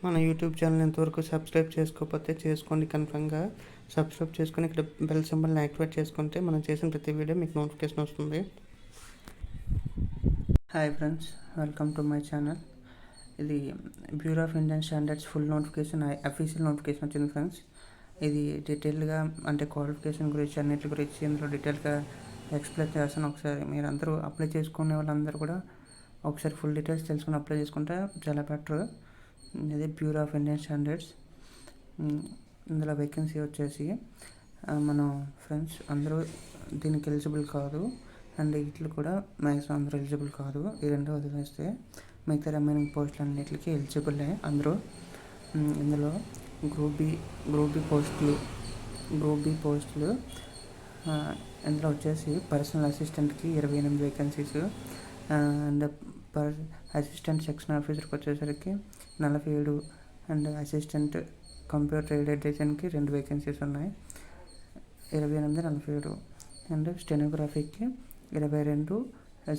మన YouTube channel ఇంతవరకు subscribe చేసుకోకపోతే చేసుకోండి. కన్ఫర్మ్గా సబ్స్క్రైబ్ చేసుకొని ఇక్కడ బెల్ సింబల్ని యాక్టివేట్ చేసుకుంటే మనం చేసిన ప్రతి వీడియో మీకు నోటిఫికేషన్ వస్తుంది. Hi friends, welcome to my channel. ఇది Bureau of Indian Standards full notification, official notification వచ్చింది ఫ్రెండ్స్. ఇది డీటెయిల్గా అంటే క్వాలిఫికేషన్ గురించి అన్నిటి గురించి ఇందులో డీటెయిల్గా ఎక్స్ప్లెయిన్ చేస్తాను. ఒకసారి మీరు అందరూ అప్లై చేసుకునే వాళ్ళందరూ కూడా ఒకసారి ఫుల్ డీటెయిల్స్ తెలుసుకుని అప్లై చేసుకుంటే చాలా బెటర్. ఇది బ్యూరో ఆఫ్ ఇండియన్ స్టాండర్డ్స్. ఇందులో వేకెన్సీ వచ్చేసి మనం ఫ్రెండ్స్ అందరూ దీనికి ఎలిజిబుల్ కాదు, అండ్ వీటిలో కూడా మ్యాక్సిమం అందరూ ఎలిజిబుల్ కాదు. ఈ రెండో వదిలేస్తే మిగతా రిమైనింగ్ పోస్టులు అన్నిటికీ ఎలిజిబులే అందరూ. ఇందులో గ్రూప్ బి పోస్టులు ఇందులో వచ్చేసి పర్సనల్ అసిస్టెంట్కి 28 వేకెన్సీస్, అండ్ అసిస్టెంట్ సెక్షన్ ఆఫీసర్కి వచ్చేసరికి 47, అండ్ అసిస్టెంట్ కంప్యూటర్ ఎయిడెడ్ డిజైన్కి 2 వేకెన్సీస్ ఉన్నాయి, 28, 47. అండ్ స్టెనోగ్రఫీకి 22,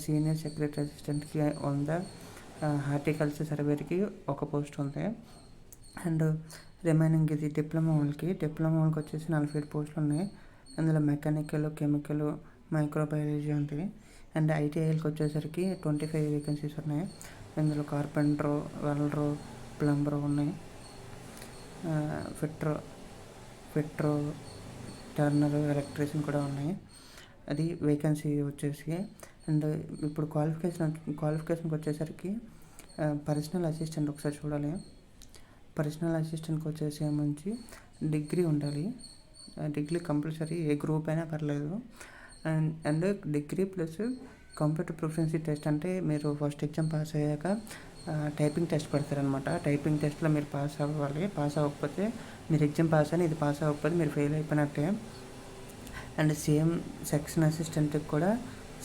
సీనియర్ సెక్రటరీ అసిస్టెంట్కి 100, హార్టికల్చర్ సర్వేకి 1 పోస్ట్ ఉంది. అండ్ రిమైనింగ్ ఇది డిప్లొమా వాళ్ళకి వచ్చేసి 47 పోస్టులు ఉన్నాయి. అందులో మెకానికల్, కెమికల్, మైక్రోబయాలజీ ఉంది. అండ్ ఐటీఐకి వచ్చేసరికి 25 వేకెన్సీస్ ఉన్నాయి. ఇందులో కార్పెంటరు, వెల్డరు, ప్లంబరు ఉన్నాయి, ఫిట్రో, టర్నరు, ఎలక్ట్రీషియన్ కూడా ఉన్నాయి. అది వేకెన్సీ వచ్చేసి. అండ్ ఇప్పుడు క్వాలిఫికేషన్కి వచ్చేసరికి పర్సనల్ అసిస్టెంట్ ఒకసారి చూడాలి. పర్సనల్ అసిస్టెంట్కి వచ్చేసి మంచి డిగ్రీ ఉండాలి. డిగ్రీ కంపల్సరీ, ఏ గ్రూప్ అయినా పర్లేదు. And degree plus computer proficiency test, అంటే మీరు ఫస్ట్ ఎగ్జామ్ పాస్ అయ్యాక టైపింగ్ టెస్ట్ పెడతారనమాట. టైపింగ్ టెస్ట్లో మీరు పాస్ అవ్వాలి. పాస్ అవ్వకపోతే మీరు ఎగ్జామ్ పాస్ అని, ఇది పాస్ అవ్వకపోతే మీరు ఫెయిల్ అయిపోయినట్టే. అండ్ సేమ్ సెక్షన్ అసిస్టెంట్కి కూడా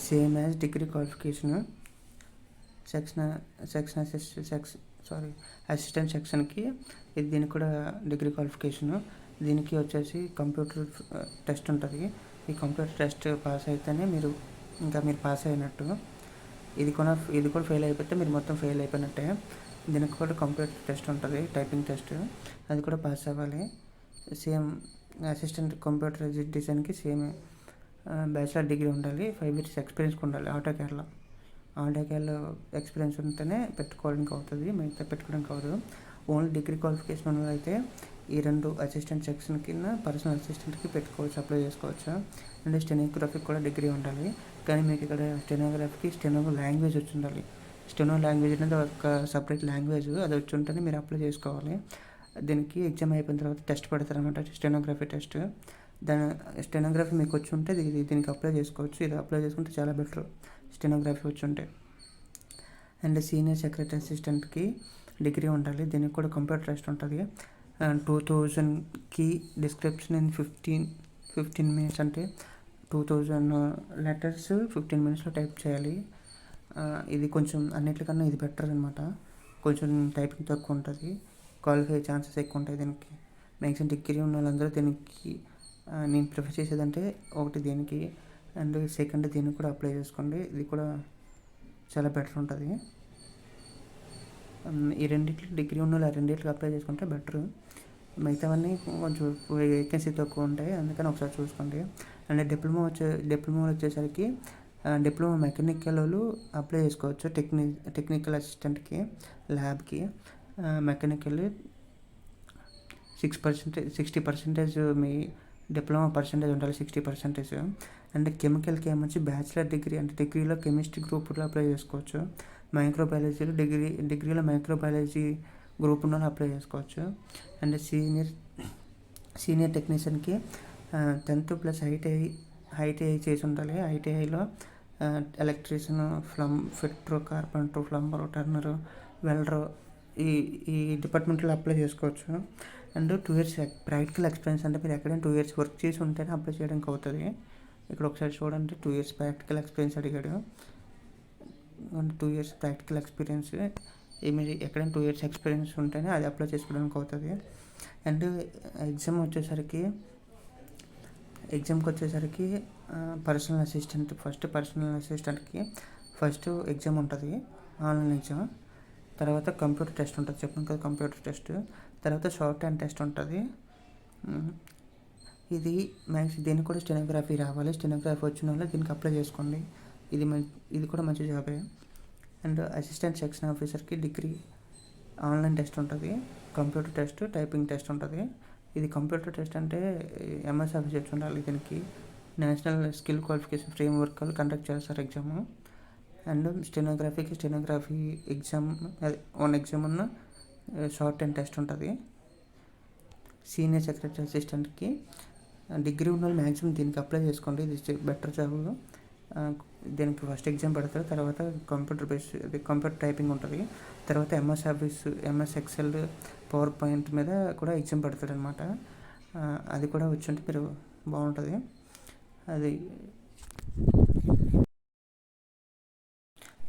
same as degree qualification. Assistant సెక్షన్కి దీనికి కూడా డిగ్రీ క్వాలిఫికేషను. దీనికి వచ్చేసి కంప్యూటర్ టెస్ట్ ఉంటుంది. ఈ కంప్యూటర్ టెస్ట్ పాస్ అయితేనే మీరు పాస్ అయినట్టు. ఇది కూడా ఫెయిల్ అయిపోతే మీరు మొత్తం ఫెయిల్ అయిపోయినట్టే. దీనికి కూడా కంప్యూటర్ టెస్ట్ ఉంటుంది, టైపింగ్ టెస్ట్, అది కూడా పాస్ అవ్వాలి. సేమ్ అసిస్టెంట్ కంప్యూటర్ డిజైన్కి సేమ్ బ్యాచిలర్ డిగ్రీ ఉండాలి, 5 years ఎక్స్పీరియన్స్ ఉండాలి. ఆటోకేర్లో ఎక్స్పీరియన్స్ ఉంటేనే పెట్టుకోవడానికి అవుతుంది, మిగతా పెట్టుకోవడానికి అవ్వదు. ఓన్లీ డిగ్రీ క్వాలిఫికేషన్ ఉన్న అయితే ఈ 2 అసిస్టెంట్ సెక్షన్ కింద పర్సనల్ అసిస్టెంట్కి పెట్టుకోవచ్చు, అప్లై చేసుకోవచ్చు. అండ్ స్టెనోగ్రఫీకి కూడా డిగ్రీ ఉండాలి. కానీ మీకు ఇక్కడ స్టెనోగ్రఫీకి స్టెనో లాంగ్వేజ్ వచ్చి ఉండాలి. స్టెనో లాంగ్వేజ్ అనేది ఒక సపరేట్ లాంగ్వేజ్, అది వచ్చి ఉంటేనే మీరు అప్లై చేసుకోవాలి. దీనికి ఎగ్జామ్ అయిపోయిన తర్వాత టెస్ట్ పెడతారనమాట, స్టెనోగ్రఫీ టెస్ట్. స్టెనోగ్రఫీ మీకు వచ్చి ఉంటే దీనికి అప్లై చేసుకోవచ్చు. ఇది అప్లై చేసుకుంటే చాలా బెటర్, స్టెనోగ్రఫీ వచ్చి ఉంటే. అండ్ సీనియర్ సెక్రటరీ అసిస్టెంట్కి డిగ్రీ ఉండాలి. దీనికి కూడా కంప్యూటర్ టెస్ట్ ఉంటుంది. 2000కి డిస్క్రిప్షన్ ఇన్ 15 minutes, అంటే 2000 letters 15 minutesలో టైప్ చేయాలి. ఇది కొంచెం అన్నిటికన్నా ఇది బెటర్ అనమాట. కొంచెం టైపింగ్ తక్కువ ఉంటుంది, క్వాలిఫై ఛాన్సెస్ ఎక్కువ ఉంటాయి దీనికి. మ్యాక్సిమం డిగ్రీ ఉన్న వాళ్ళందరూ దీనికి నేను ప్రిఫర్ చేసేదంటే ఒకటి దీనికి, అండ్ సెకండ్ దీనికి కూడా అప్లై చేసుకోండి. ఇది కూడా చాలా బెటర్ ఉంటుంది. ఈ రెండింటికి డిగ్రీ ఉన్న వాళ్ళు రెండింటికి అప్లై చేసుకుంటే బెటర్. మిగతావన్నీ కొంచెం వేకెన్సీ తక్కువ ఉంటాయి, అందుకని ఒకసారి చూసుకోండి. అండ్ డిప్లొమా వచ్చేసరికి డిప్లొమా మెకానికల్ వాళ్ళు అప్లై చేసుకోవచ్చు. టెక్నికల్ అసిస్టెంట్కి, ల్యాబ్కి. మెకానికల్ 60% మీ డిప్లొమా పర్సెంటేజ్ ఉండాలి, 60%. అండ్ కెమికల్కి ఏమొచ్చి బ్యాచిలర్ డిగ్రీ, అంటే డిగ్రీలో కెమిస్ట్రీ గ్రూప్లో అప్లై చేసుకోవచ్చు. మైక్రోబయాలజీలో డిగ్రీలో మైక్రోబయాలజీ గ్రూప్ ఉన్న అప్లై చేసుకోవచ్చు. అండ్ సీనియర్ టెక్నీషియన్కి 10th ప్లస్ ఐటీఐ చేసి ఉండాలి. ఐటీఐలో ఎలక్ట్రీషియన్, ఫిట్రో, కార్పెంటర్, ప్లంబరు, టర్నరు, వెల్డరు ఈ డిపార్ట్మెంట్లో అప్లై చేసుకోవచ్చు. అండ్ 2 years ప్రాక్టికల్ ఎక్స్పీరియన్స్, అంటే మీరు ఎక్కడైనా 2 years వర్క్ చేసి ఉంటేనే అప్లై చేయడానికి అవుతుంది. ఇక్కడ ఒకసారి చూడండి, 2 years ప్రాక్టికల్ ఎక్స్పీరియన్స్ అడిగాడు. 2 years ప్రాక్టికల్ ఎక్స్పీరియన్స్, మీరు ఎక్కడైనా 2 years ఎక్స్పీరియన్స్ ఉంటేనే అది అప్లై చేసుకోవడానికి అవుతుంది. అండ్ ఎగ్జామ్కి వచ్చేసరికి పర్సనల్ అసిస్టెంట్కి ఫస్ట్ ఎగ్జామ్ ఉంటుంది, ఆన్లైన్ ఎగ్జామ్. తర్వాత కంప్యూటర్ టెస్ట్ ఉంటుంది, చెప్పాను కదా కంప్యూటర్ టెస్ట్. తర్వాత షార్ట్ హ్యాండ్ టెస్ట్ ఉంటుంది. ఇది దీనికి కూడా స్టెనోగ్రఫీ రావాలి. స్టెనోగ్రఫీ వచ్చిన వాళ్ళు దీనికి అప్లై చేసుకోండి. ఇది కూడా మంచి జాబే. అండ్ అసిస్టెంట్ సెక్షన్ ఆఫీసర్కి డిగ్రీ ఆన్లైన్ టెస్ట్ ఉంటుంది, కంప్యూటర్ టెస్ట్, టైపింగ్ టెస్ట్ ఉంటుంది. ఇది కంప్యూటర్ టెస్ట్ అంటే ఎంఎస్ ఆఫీస్ వచ్చి ఉండాలి. దీనికి నేషనల్ స్కిల్ క్వాలిఫికేషన్ ఫ్రేమ్వర్క్ వాళ్ళు కండక్ట్ చేస్తారు exam. And stenography exam, one exam ఉన్న షార్ట్ హ్యాండ్ టెస్ట్ ఉంటుంది. సీనియర్ సెక్రటరీ అసిస్టెంట్కి డిగ్రీ ఉన్న వాళ్ళు మ్యాక్సిమం దీనికి అప్లై చేసుకోండి. ఇది బెటర్ జాబ్. దీనికి ఫస్ట్ ఎగ్జామ్ పెడతారు, తర్వాత కంప్యూటర్ టైపింగ్ ఉంటుంది, తర్వాత MS office, MS Excel, power point మీద కూడా ఎగ్జామ్ పెడతారు అనమాట. అది కూడా వచ్చుంటే మీరు బాగుంటుంది. అది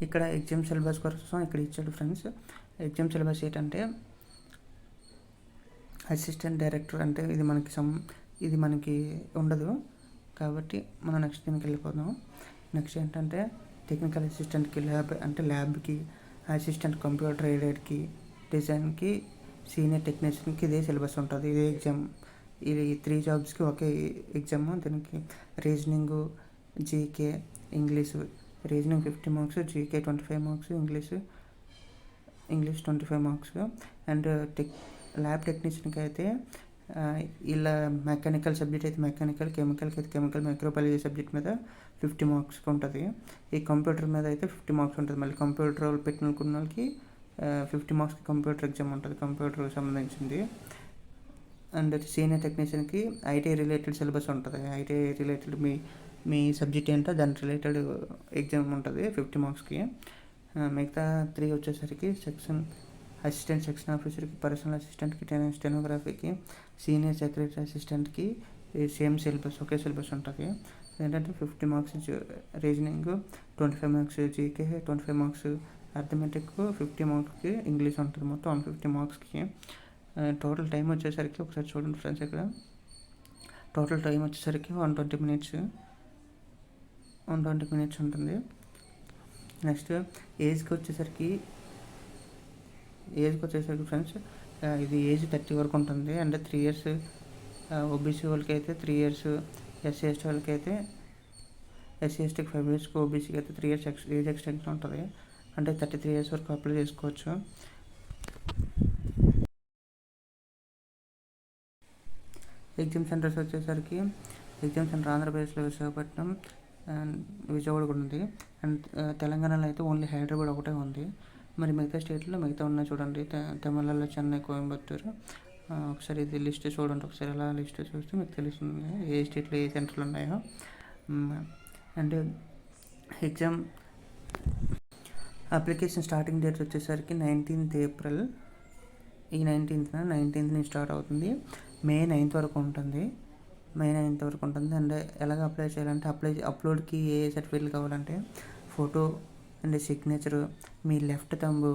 ఇక్కడ ఎగ్జామ్ సిలబస్ కోసం ఇక్కడ ఇచ్చాడు ఫ్రెండ్స్. ఎగ్జామ్ సిలబస్ ఏంటంటే అసిస్టెంట్ డైరెక్టర్ అంటే ఇది మనకి ఉండదు కాబట్టి మనం నెక్స్ట్ దీనికి వెళ్ళిపోదాం. నెక్స్ట్ ఏంటంటే టెక్నికల్ అసిస్టెంట్కి ల్యాబ్కి, అసిస్టెంట్ కంప్యూటర్ ఎయిడెడ్కి, డిజైన్కి, సీనియర్ టెక్నీషియన్కి ఇదే సిలబస్ ఉంటుంది, ఇదే ఎగ్జామ్. ఇది 3 జాబ్స్కి ఒకే ఎగ్జామ్. దీనికి reasoning, GK, English. Reasoning 50 marks, GK 25 marks, English 25 marks. And lab టెక్నీషియన్కి అయితే ఇలా మెకానికల్ సబ్జెక్ట్ అయితే మెకానికల్, కెమికల్కి అయితే కెమికల్, మైక్రోబయాలజీ సబ్జెక్ట్ మీద 50 మార్క్స్కి ఉంటుంది. ఈ కంప్యూటర్ మీద అయితే 50 మార్క్స్ ఉంటుంది. మళ్ళీ కంప్యూటర్ పెట్టిన వాళ్ళకి 50 మార్క్స్కి కంప్యూటర్ ఎగ్జామ్ ఉంటుంది, కంప్యూటర్కి సంబంధించింది. అండ్ సీనియర్ టెక్నీషియన్కి ఐటీ రిలేటెడ్ సిలబస్ ఉంటుంది. ఐటీ రిలేటెడ్ మీ సబ్జెక్ట్ ఏంటో దాని రిలేటెడ్ ఎగ్జామ్ ఉంటుంది 50 మార్క్స్కి. మిగతా 3 వచ్చేసరికి అసిస్టెంట్ సెక్షన్ ఆఫీసర్కి, పర్సనల్ అసిస్టెంట్కి, స్టెనోగ్రఫీకి, సీనియర్ సెక్రటరీ అసిస్టెంట్కి సేమ్ సిలబస్, ఒకే సిలబస్ ఉంటుంది. ఏంటంటే 50 marks reasoning, 25 marks GK, 25 marks arithmetic, 50 మార్క్స్కి ఇంగ్లీష్ ఉంటుంది. మొత్తం 150 మార్క్స్కి. టోటల్ టైం వచ్చేసరికి ఒకసారి చూడండి ఫ్రెండ్స్, ఇక్కడ టోటల్ టైం వచ్చేసరికి 120 మినిట్స్ ఉంటుంది. నెక్స్ట్ ఏజ్కి వచ్చేసరికి ఫ్రెండ్స్ ఇది ఏజ్ 30 వరకు ఉంటుంది. అంటే 3 ఇయర్స్ ఓబీసీ వాళ్ళకి అయితే 3 ఇయర్స్, ఎస్సీ ఎస్టీ వాళ్ళకి అయితే ఎస్సీ ఎస్టీకి 5 ఇయర్స్కి, ఓబీసీకి అయితే 3 ఇయర్స్ ఏజ్ ఎక్స్టెన్షన్ ఉంటుంది. అంటే 33 ఇయర్స్ వరకు అప్లై చేసుకోవచ్చు. ఎగ్జామ్ సెంటర్స్ వచ్చేసరికి ఆంధ్రప్రదేశ్లో విశాఖపట్నం అండ్ విజయవాడ కూడా ఉంది. అండ్ తెలంగాణలో అయితే ఓన్లీ హైదరాబాద్ ఒకటే ఉంది. మరి మిగతా స్టేట్లో మిగతా ఉన్నాయి చూడండి. తమిళనాడులో చెన్నై, కోయంబత్తూరు. ఒకసారి ఇది లిస్ట్ చూడండి. ఒకసారి అలా లిస్ట్ చూస్తే మీకు తెలుస్తుంది ఏ స్టేట్లో ఏ సెంటర్లు ఉన్నాయో. And exam application starting date వచ్చేసరికి 19th ఏప్రిల్. ఈ 19th నుంచి స్టార్ట్ అవుతుంది. మే 9th వరకు ఉంటుంది. అండ్ ఎలాగ అప్లై చేయాలంటే అప్లోడ్కి ఏ సర్టిఫికేట్లు కావాలంటే photo and signature, me left thumb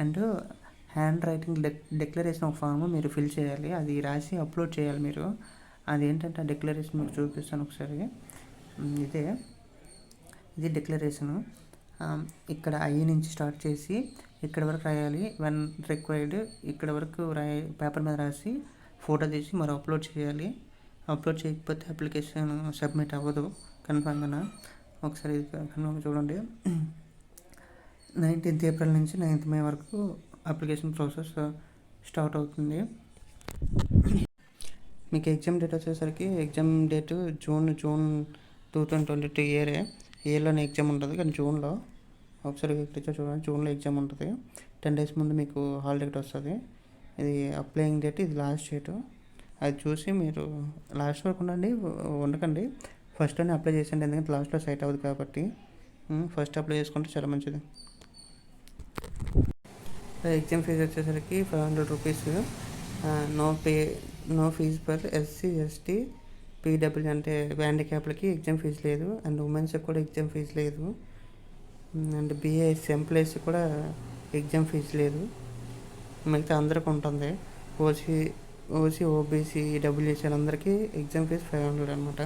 and hand writing declaration ఒక ఫామ్ మీరు ఫిల్ చేయాలి. అది రాసి అప్లోడ్ చేయాలి మీరు. అదేంటంటే ఆ డిక్లరేషన్ మీకు చూపిస్తాను ఒకసారి. ఇది డిక్లరేషను. ఇక్కడ ఐ నుంచి స్టార్ట్ చేసి ఇక్కడ వరకు రాయాలి. వెన్ రిక్వైర్డ్ ఇక్కడ వరకు పేపర్ మీద రాసి ఫోటో తీసి మరి అప్లోడ్ చేయాలి. అప్లోడ్ చేయకపోతే అప్లికేషన్ సబ్మిట్ అవ్వదు కన్ఫామ్గా. ఒకసారి ఇది కన్ఫామ్గా చూడండి. 19th ఏప్రిల్ నుంచి 9th మే వరకు అప్లికేషన్ ప్రాసెస్ స్టార్ట్ అవుతుంది. మీకు ఎగ్జామ్ డేట్ వచ్చేసరికి జూన్ 2022 ఇయర్లోనే ఎగ్జామ్ ఉంటుంది. కానీ జూన్లో ఒకసారి చూడండి, జూన్లో ఎగ్జామ్ ఉంటుంది. 10 days ముందు మీకు హాల్ టికెట్ వస్తుంది. ఇది అప్లయింగ్ డేట్, ఇది లాస్ట్ డేట్. అది చూసి మీరు లాస్ట్ వరకు ఉండకండి, ఫస్ట్లోనే అప్లై చేసేయండి. ఎందుకంటే లాస్ట్లో సైట్ అవ్వదు కాబట్టి ఫస్ట్ అప్లై చేసుకుంటే చాలా మంచిది. ఎగ్జామ్ ఫీజు వచ్చేసరికి 500 rupees. No fee for SC, ST, PW అంటే హ్యాండిక్యాప్లకి ఎగ్జామ్ ఫీజు లేదు. అండ్ ఉమెన్స్కి కూడా ఎగ్జామ్ ఫీజు లేదు. అండ్ బీఏఎస్ ఎంప్లాయీస్కి కూడా ఎగ్జామ్ ఫీజు లేదు. మిగతా అందరికీ ఉంటుంది. ఓసీ, ఓబీసీ, డబ్ల్యూసీ అందరికీ ఎగ్జామ్ ఫీజు 500 అనమాట.